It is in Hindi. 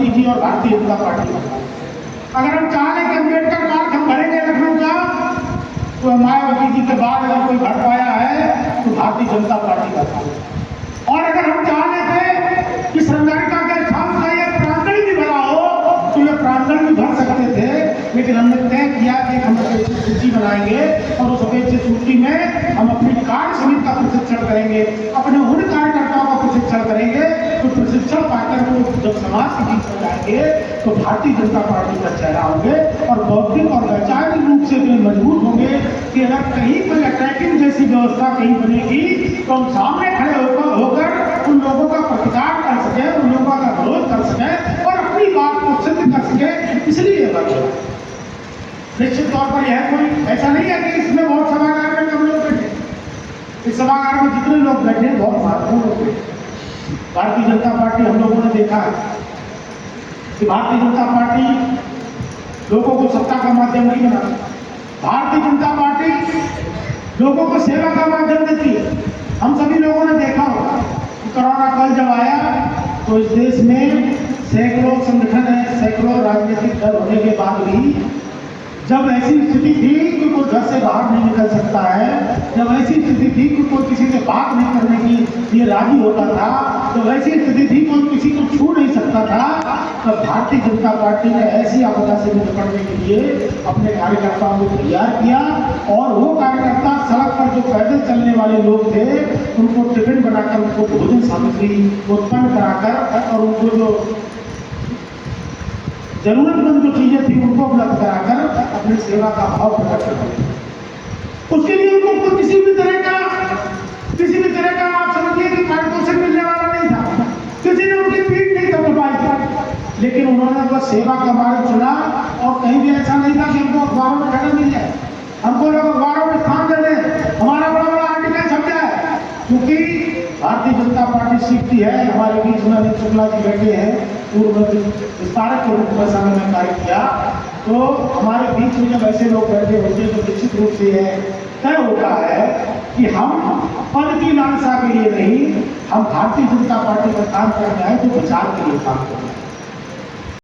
मायावती जी और भारतीय जनता पार्टी का। अगर हम चाहें कि अम्बेडकर पार्क हम भरेंगे लखनऊ का, तो मायावती जी के बाद अगर कोई भर पाया है तो भारतीय जनता पार्टी का था। और अगर हम चाहते थे कि संगारिका गेस्ट हाउस का ये प्रांगण भी भरा हो तो ये प्रांगण भी भर सकते थे, लेकिन हमने तय किया कि हम अपेक्षित सूची बनाएंगे और उस अपेक्षित सूची में हम अपनी कार्य समिति का प्रशिक्षण करेंगे, अपने उन कार्यकर्ताओं का प्रशिक्षण करेंगे तो प्रशिक्षण पाकर वो जब समाज के बीच में जाएंगे तो भारतीय जनता पार्टी का चेहरा होंगे और बौद्धिक और वैचारिक रूप से भी मजबूत होंगे कि अगर कहीं कोई अटैकिंग जैसी व्यवस्था कहीं बनेगी तो हम सामने खड़े होकर उन लोगों का प्रतिकार कर सके, उन लोगों का विरोध कर सके और अपनी बात को सिद्ध कर सके, इसलिए बने। निश्चित तौर पर यह कोई ऐसा नहीं है कि इसमें बहुत सभागार में कम लोग बैठे, इस सभागार में जितने लोग बैठे बहुत महत्वपूर्ण लोग बैठे। भारतीय जनता पार्टी हम लोगों ने देखा है कि भारतीय जनता पार्टी लोगों को सत्ता का माध्यम नहीं बनाती, भारतीय जनता पार्टी लोगों को सेवा का माध्यम देती है। हम सभी लोगों ने देखा होगा कि कोरोना काल जब आया तो इस देश में सैकड़ों संगठन है, सैकड़ों राजनीतिक दल होने के बाद भी जब ऐसी स्थिति थी कि कोई घर से बाहर नहीं निकल सकता है, जब ऐसी स्थिति थी कि कोई किसी से बात नहीं करने की लिए राजी होता था, जब ऐसी स्थिति थी कोई किसी को छू नहीं सकता था, तब भारतीय जनता पार्टी ने ऐसी आपदा से निपटने के लिए अपने कार्यकर्ताओं को तैयार किया और वो कार्यकर्ता सड़क पर जो पैदल चलने वाले लोग थे उनको टिफिन बनाकर, उनको भोजन सामग्री उत्पन्न कराकर और उनको जो जरूरतमंद जो चीजें थी उनको उपलब्ध कराकर अपनी सेवा का भाव प्रकट करते। उसके लिए उनको किसी भी तरह का आप समझिए कि पारितोषिक मिलने वाला नहीं था, किसी ने उनकी पीठ नहीं दबाई थी, लेकिन उन्होंने बस सेवा का मार्ग चुना और कहीं भी ऐसा नहीं था कि हमको अखबारों में जगह मिल जाए, हमको लोग अखबारों में स्थान दे दें, हमारा बड़ा बड़ा आर्टिकल छप जाए। क्योंकि भारतीय जनता पार्टी सीखती है, हमारे बीच में अनिल शुक्ला जी बैठे हैं, पूर्व विस्तारक के रूप में समय में कार्य किया, तो हमारे बीच में जब ऐसे लोग बैठे होते हैं तो निश्चित रूप से यह तय होता है कि हम पद की लालसा के लिए नहीं, हम भारतीय जनता पार्टी में काम करना है तो विचार के लिए काम करना है।